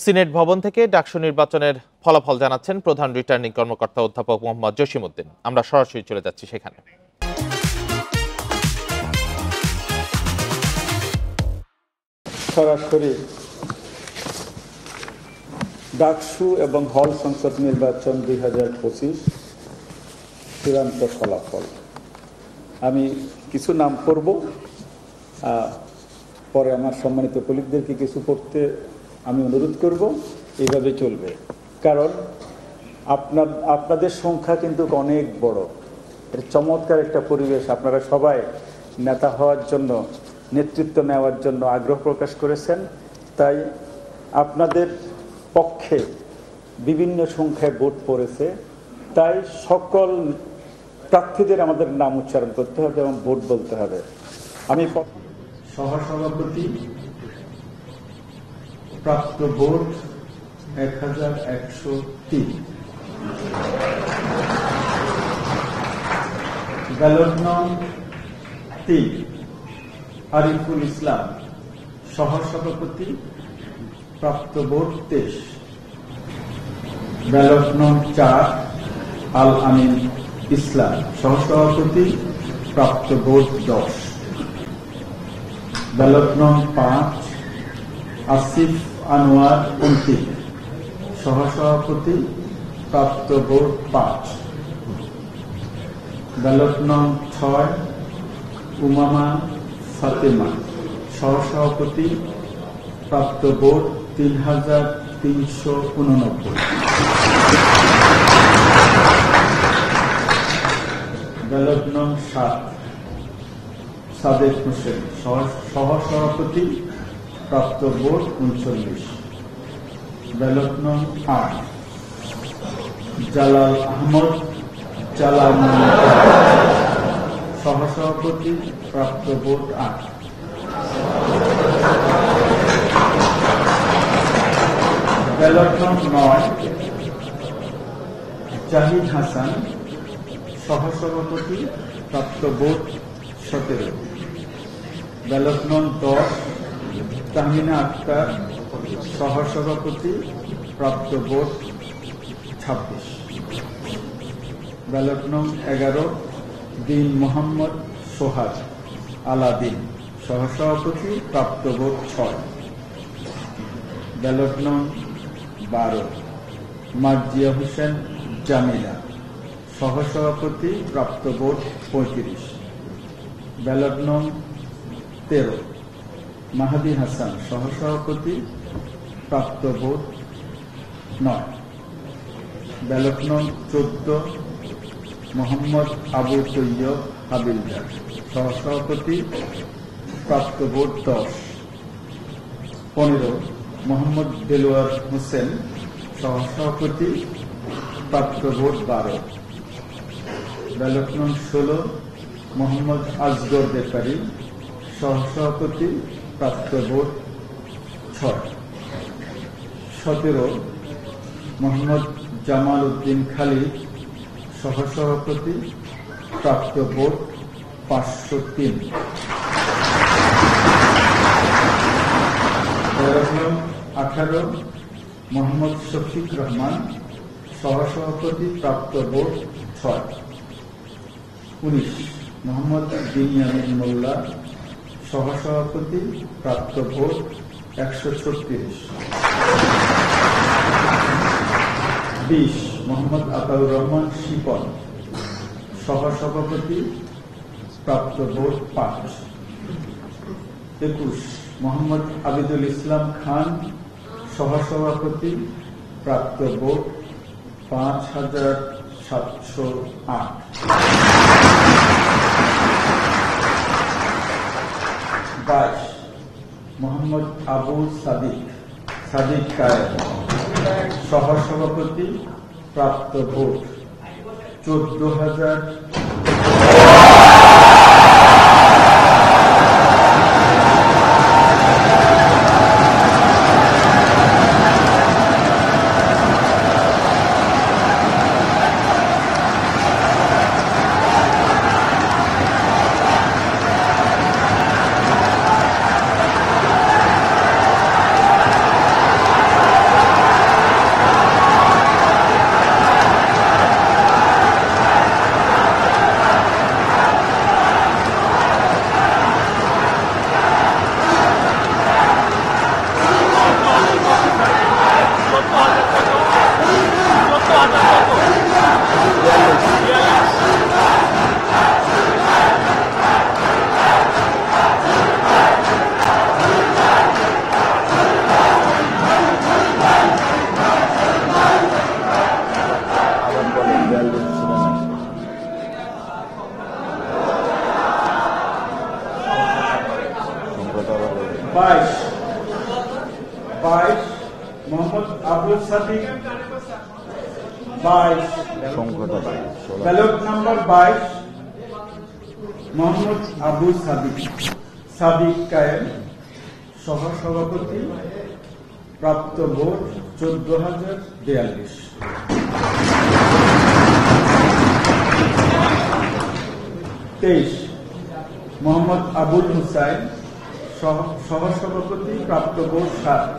Senate ভবন থেকে ডাকসু নির্বাচনের ফলাফল জানাচ্ছেন প্রধান রিটার্নিং কর্মকর্তা অধ্যাপক মোহাম্মদ জসিমউদ্দিন। আমরা সরাসরি চলে যাচ্ছি সেখানে। সরাসরি ডাকসু এবং হল সংসদ নির্বাচন 2025 চূড়ান্ত ফলাফল। আমি কিছু নাম করব, পরে আমার সম্মানিত কলিগদেরকে কিছু পড়তে আমি অনুরোধ করব। এইভাবে চলবে, কারণ আপনাদের সংখ্যা কিন্তু অনেক বড়। এর চমৎকার একটা পরিবেশ। আপনারা সবাই নেতা হওয়ার জন্য, নেতৃত্ব নেওয়ার জন্য আগ্রহ প্রকাশ করেছেন। তাই আপনাদের পক্ষে বিভিন্ন সংখ্যায় ভোট পড়েছে। তাই সকল প্রার্থীদের আমাদের নাম উচ্চারণ করতে হবে এবং ভোট বলতে হবে। আমি সহসভাপতি প্রাপ্ত ভোট 1103। ব্যালট নং 3 আরিফুল ইসলাম সহসভাপতি, প্রাপ্ত ভোট 23। ব্যালট নং 4 আল আমিন ইসলাম সহসভাপতি, প্রাপ্ত ভোট 10। ব্যালট নং 5 আসিফ আনোয়ার অন্তিম সহসভাপতি, প্রাপ্ত ভোট 5। ব্যালট নং 6 উমামা ফাতেমা সহসভাপতি, প্রাপ্ত ভোট 3389। ব্যালট নং 7 সাদেক হোসেন সহসভাপতি, প্রাপ্ত ভোট 39। ব্যালট নং 8 জালাল আহমদ সহসভাপতি, প্রাপ্ত ভোট 8। ব্যালট নং 9 জাহিদ হাসান সহসভাপতি, প্রাপ্ত ভোট 17। ব্যালট নং 10 তাহমিনা আক্তার সহসভাপতি, প্রাপ্ত ভোট 26। ব্যালট নং 11 দিন মোহাম্মদ সোহাগ আলাদিন সহসভাপতি, প্রাপ্ত ভোট 6। ব্যালট নং 12 মার্জিয়া হোসেন জামিলা সহসভাপতি, প্রাপ্ত ভোট 35। ব্যালট নং 13 মাহাদি হাসান সহসভাপতি, প্রাপ্ত ভোট 9। ব্যালট নং 14 মোহাম্মদ আবু তৈয়ব হাবিলদার সহসভাপতি, প্রাপ্ত ভোট 10। 15 মোহাম্মদ দেলোয়ার হোসেন সহসভাপতি, প্রাপ্ত ভোট 12। ব্যালট নং 16 মোহাম্মদ আজগর বেকারি সহসভাপতি, প্রাপ্ত ভোট 6। 17 মোহাম্মদ জামাল উদ্দিন খালিদ সহসভাপতি, প্রাপ্ত ভোট 503। 18 মোহাম্মদ শফিক রহমান সহসভাপতি, প্রাপ্ত ভোট 6। 19 মোহাম্মদ বিনিয়ামিন মোল্লা সহসভাপতি, প্রাপ্ত ভোট 136। 20 মোহাম্মদ আতাউর রহমান শিপন সহসভাপতি, প্রাপ্ত ভোট 5। 21 মোহাম্মদ আবিদুল ইসলাম খান সহসভাপতি, প্রাপ্ত ভোট 5708। 22 মোহাম্মদ আবু সাদিক কায়েম সহসভাপতি, প্রাপ্ত vote 14,000। Mohammad Abul Sadik 22, ballot number 22, Mohammad Abu Sadik Kayem, সহসভাপতি, প্রাপ্ত ভোট 14,042। 23, মোহাম্মদ আবুল হুসাইন, সহসভাপতি, প্রাপ্ত ভোট 7।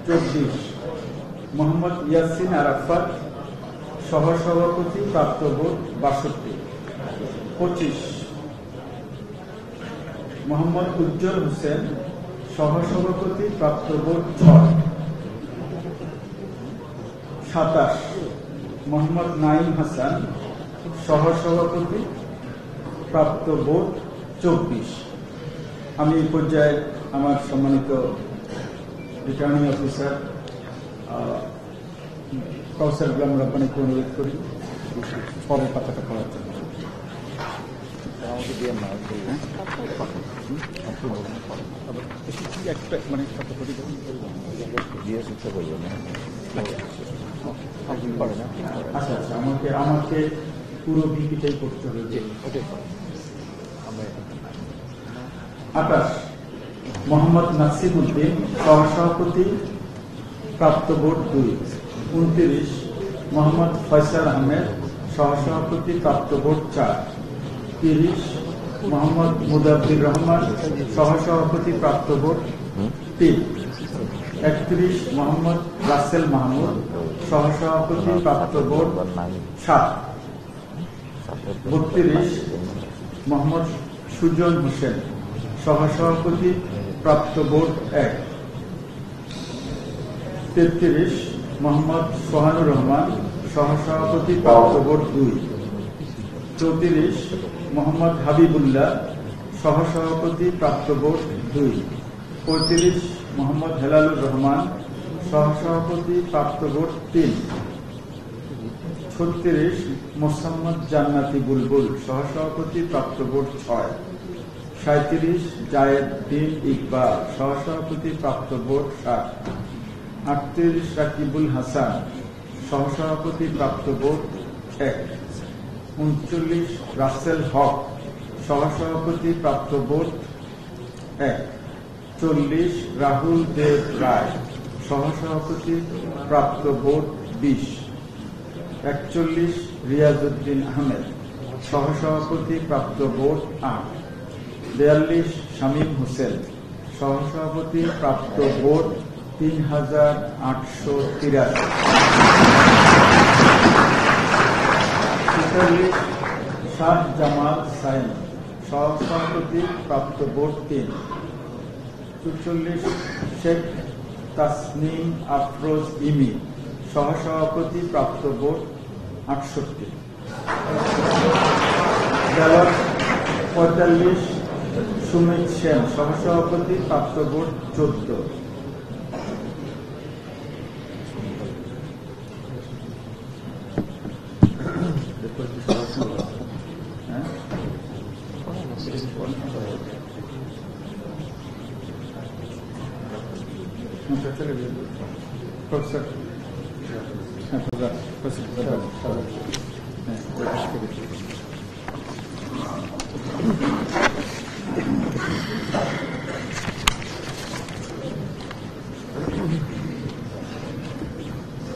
24, মোহাম্মদ ইয়াসিন আরাফাত, সহসভাপতি, প্রাপ্ত ভোট 62। 25, মোহাম্মদ উজ্জ্বল হোসেন, সহসভাপতি, প্রাপ্ত ভোট 6। 27, মোহাম্মদ নাইম হাসান, সহসভাপতি, প্রাপ্ত ভোট 24। আমি এই পর্যায়ে আমার সম্মানিত রিটার্নিং অফিসার কাউসার গোলাম রব্বানীকে অনুরোধ করি পরের পাতাটা পড়ার জন্য। আচ্ছা আচ্ছা, আমাকে পুরো বিপিটাই করতে হবে। 28, মোহাম্মদ নাসিরউদ্দিন, সহসভাপতি, প্রাপ্ত ভোট 2। 29, মোহাম্মদ ফয়সাল আহমেদ, সহসভাপতি, প্রাপ্ত ভোট 4। 30, মোহাম্মদ মুদাব্বির রহমান, সহসভাপতি, প্রাপ্ত ভোট 3। 31, মোহাম্মদ রাসেল মাহমুদ, সহসভাপতি, প্রাপ্ত ভোট 7। 32, মোহাম্মদ সুজন হোসেন, সহসভাপতি, প্রাপ্ত ভোট 1। 33, মোহাম্মদ সোহানুর রহমান, সহসভাপতি, প্রাপ্ত ভোট 2। 34, মোহাম্মদ হাবিবুল্লাহ, সহসভাপতি, প্রাপ্ত ভোট 2। 35, মোহাম্মদ হেলালুর রহমান, সহসভাপতি, প্রাপ্ত ভোট 3। 36, মোসাম্মদ জান্নাতি বুলবুল, সহসভাপতি, প্রাপ্ত ভোট 6। 37, জায়েদ বিন ইকবাল, সহসভাপতি, প্রাপ্ত ভোট 7। 38, রাকিবুল হাসান, সহসভাপতি, প্রাপ্ত ভোট 1। 39, রাসেল হক, সহসভাপতি, প্রাপ্ত ভোট 1। 40, রাহুল দেব রায়, সহসভাপতি, প্রাপ্ত ভোট 20। 41, রিয়াজউদ্দিন আহমেদ, সহসভাপতি, প্রাপ্ত ভোট 8। 42, শামীম হোসেন, সহসভাপতি, প্রাপ্ত ভোট 3,883। 46, শাহ জামাল সাইন, সহসভাপতি, প্রাপ্ত ভোট 3। 44, শেখ তাসনিম আফরোজ ইমি, সহসভাপতি, প্রাপ্ত ভোট 68। 45, সুমিত সেন, সহসভাপতি, প্রাপ্ত ভোট 14।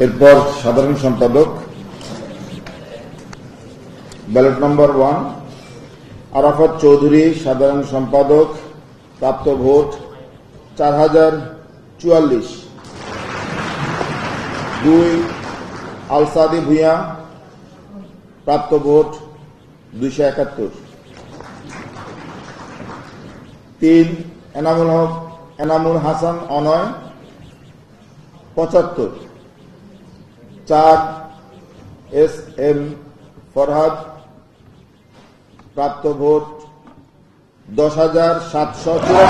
এরপর সাধারণ সম্পাদক, ব্যালট নম্বর 1, আরাফাত চৌধুরী, সাধারণ সম্পাদক, প্রাপ্ত ভোট 4,044। 2, আলসাদি ভূঁইয়া, প্রাপ্ত vote 271। 3, Enamul Hasan Anoy, 75। 4, S M Farhad, প্রাপ্ত ভোট 10,794।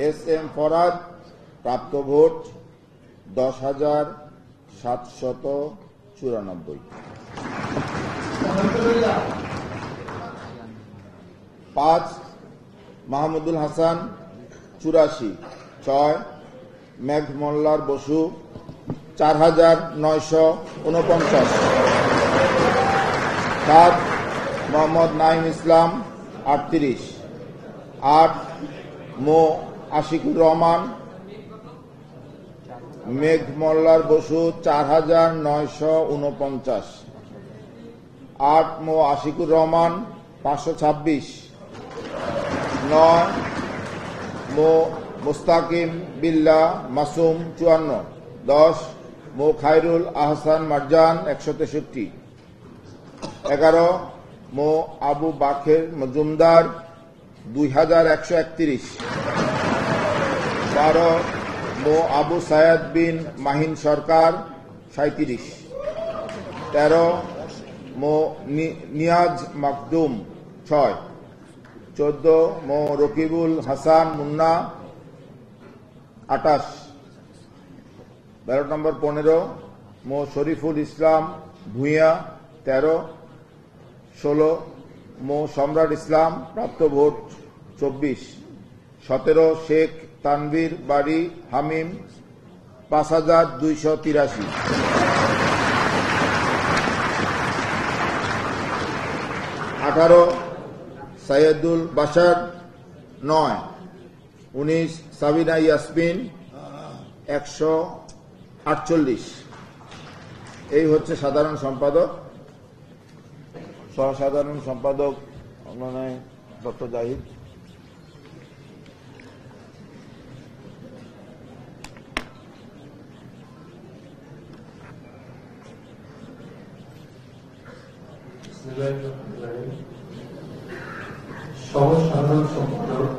SM ফরহাদ, প্রাপ্ত ভোট 10,794। 5 মাহমুদুল হাসান 84। 6 মেঘ মোল্লার বসু 4,949। 7 মোহাম্মদ নাইম ইসলাম 38। 8 মো আশিকুর রহমান, মেঘ মোল্লার বসু 4,949। 8 মো আশিকুর রহমান 526। 9 মো মুস্তাকিম বিল্লাহ মাসুম 54। 10 মো খায়রুল আহসান মারজান 163। 11 মো আবু বাকের মজুমদার 2,131। 12 মো আবু সায়েদ বিন মাহিন সরকার 37। 13 মো নিয়াজ মাকদুম 6। 14 মো রকিবুল হাসান মুন্না 28। ব্যালট নম্বর 15 মো শরীফুল ইসলাম ভূঁইয়া 13। 16 মো সম্রাট ইসলাম, প্রাপ্ত ভোট 24। 17 শেখ তানভীর বাড়ি হামিম 5,283। 18 সৈয়দুল বাশার 9। 19 সাবিনা ইয়াসমিন 148। এই হচ্ছে সাধারণ সম্পাদক। সহসাধারণ সম্পাদক ডক্টর জাহিদ। সহসাধারণ সম্পাদক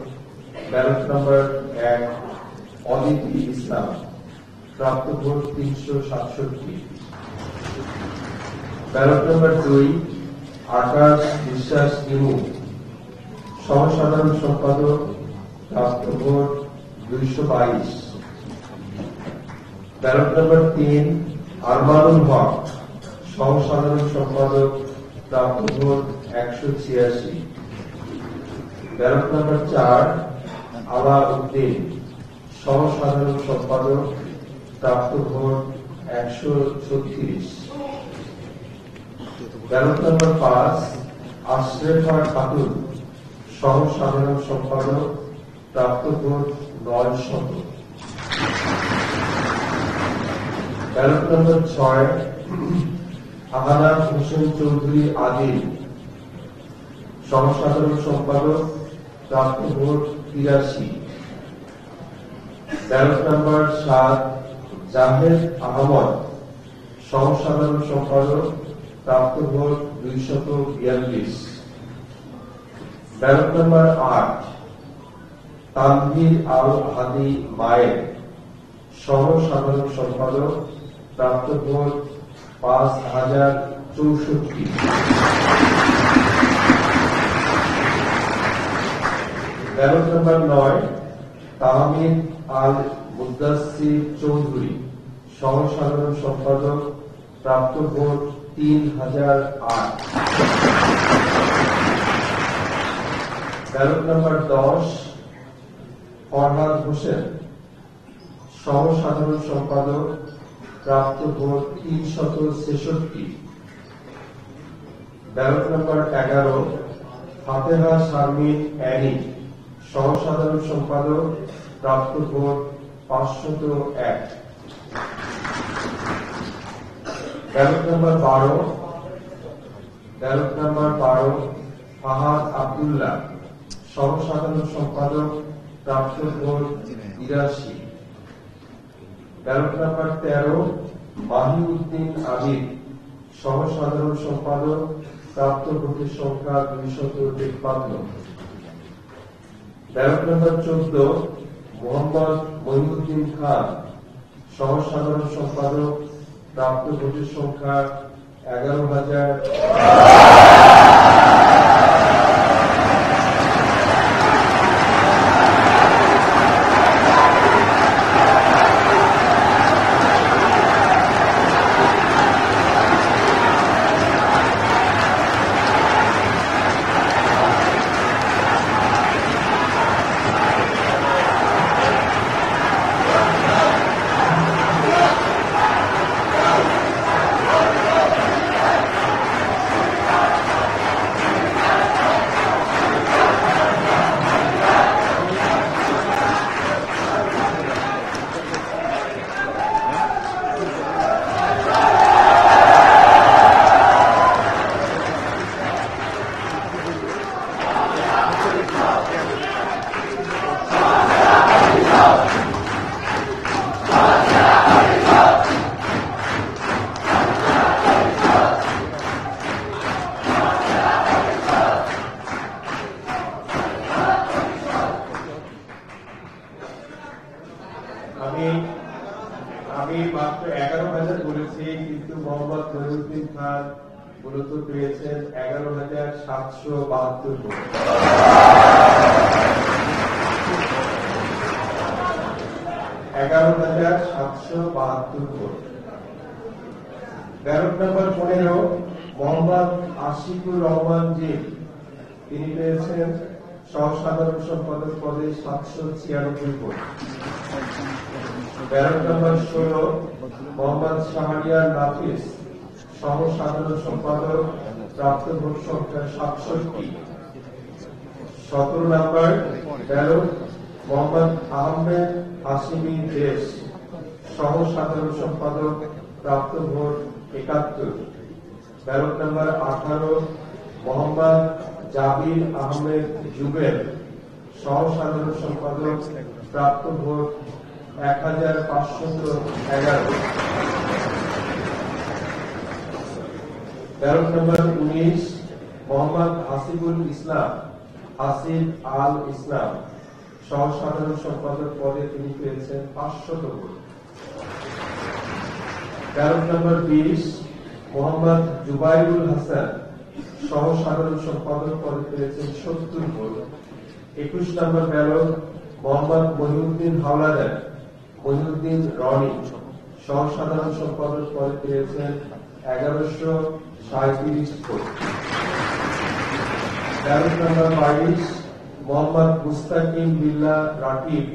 ব্যালট নম্বর 1 অদিতি ইসলাম, প্রাপ্ত ভোট 367। ব্যালট নম্বর 2 আকাশ বিশ্বাস ইমু, সহসাধারণ সম্পাদক, প্রাপ্ত ভোট 222। ব্যালট নম্বর 3 আরমানুল হক, সহসাধারণ সম্পাদক, প্রাপ্ত ভোট 186। ব্যালট নম্বর 4 আলা উদ্দিন, সহসাধারণ সম্পাদক, প্রাপ্ত ভোট 136। ব্যালট নম্বর 5 আশরেফা খাতুন, সহসাধারণ সম্পাদক, প্রাপ্ত ভোট 900। ব্যালট নম্বর 6 আহানা হোসেন চৌধুরী আদিল, সহসাধারণ সম্পাদক, প্রাপ্ত ভোট 83। ব্যালট নম্বর 7 জাহেদ আহমদ, সহসাধারণ সম্পাদক, প্রাপ্ত ভোট 242। ব্যালট নম্বর 8 তানভীর আল হাদি মায়ের, সহসাধারণ সম্পাদক, প্রাপ্ত ভোট 5,064। ব্যালট নম্বর 9 তাহমিদ আল মুদাসসির চৌধুরী, সহসাধারণ সম্পাদক, প্রাপ্ত ভোট 3,008। ব্যালট নম্বর 10 ফরহাদ হোসেন, সহসাধারণ সম্পাদক, প্রাপ্ত ভোট 366। ব্যালট নম্বর 11 ফাতেহা শারমিন অ্যানি, সহসাধারণ সম্পাদক, প্রাপ্ত ভোট 501। ব্যালট নম্বর 12 ফাহাদ আব্দুল্লাহ, সহসাধারণ সম্পাদক, প্রাপ্ত ভোট 83। ব্যালট নম্বর 13 মাহিউদ্দিন আবিদ, সহসাধারণ সম্পাদক, প্রাপ্ত ভোটের সংখ্যা 253। ব্যালট নম্বর 14 মোহাম্মদ মহিউদ্দিন খান, সহসাধারণ সম্পাদক, প্রাপ্ত ভোটের সংখ্যা 11,000। কিন্তু মোহাম্মদ মহিউদ্দিন খান মূলত পেয়েছেন 11,772 ভোট। ব্যালট নম্বর 15 মোহাম্মদ আশিকুর রহমান জি, তিনি পেয়েছেন সহসাধারণ সম্পাদক পদে 796 ভোট। ব্যালট নম্বর 16 মোহাম্মদ শাহরিয়ার নাফিস, সহ সাধারণ সম্পাদক, প্রাপ্ত ভোট সংখ্যা 67। 17 নম্বর ব্যালট মোহাম্মদ আহমেদ হাশিমি দেশ, সহ সাধারণ সম্পাদক, প্রাপ্ত ভোট 71। ব্যালট নম্বর 18 মোহাম্মদ জাবির আহমেদ জুবেল, সহ সাধারণ সম্পাদক, প্রাপ্ত ভোট 1511। ব্যালট নম্বর 19 মোহাম্মদ হাসিবুল ইসলাম হাসিব আল ইসলাম, সহ সাধারণ সম্পাদক পদে তিনি পেয়েছেন 500 ভোট। ব্যালট নম্বর 20 মোহাম্মদ জুবাইরুল হাসান, সহ সাধারণ সম্পাদক পদে পেয়েছেন 70 ভোট। 21 নম্বর ব্যালট মোহাম্মদ মহিউদ্দিন হাওলাদার মহিউদ্দিন রনি, সহ সাধারণ সম্পাদক পদে পেয়েছেন 1137 ভোট। ব্যালট নম্বর 22 মোহাম্মদ মুস্তাকিম বিল্লাহ রাকিব,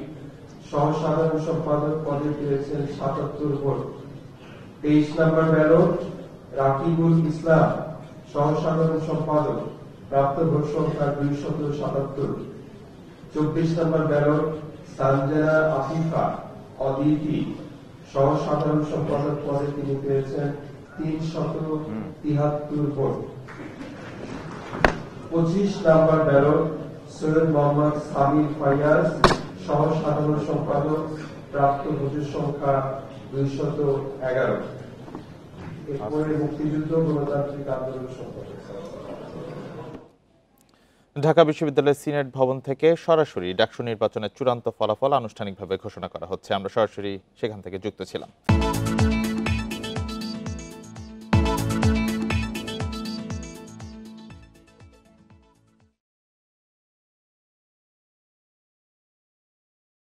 সহ সাধারণ সম্পাদক পদে পেয়েছেন 77 ভোট। 23 নম্বর ব্যালট রাকিবুল ইসলাম, সহ সাধারণ সম্পাদক, প্রাপ্ত ভোট সংখ্যা 277। 24 নম্বর ব্যালট সানজানা আফিফা অদিতি, সহ সাধারণ সম্পাদক পদে তিনি পেয়েছেন 373 ভোট। 25 নম্বর ব্যালট সৈয়দ মোহাম্মদ সামির ফাইয়াজ, সহ সাধারণ সম্পাদক, প্রাপ্ত ভোটের সংখ্যা 211। এরপরে মুক্তিযুদ্ধ গণতান্ত্রিক আন্দোলন সম্পর্কে ঢাকা বিশ্ববিদ্যালয়ের সিনেট ভবন থেকে সরাসরি ডাকসু নির্বাচনের চূড়ান্ত ফলাফল আনুষ্ঠানিকভাবে ঘোষণা করা হচ্ছে। আমরা সরাসরি সেখান থেকে যুক্ত ছিলাম।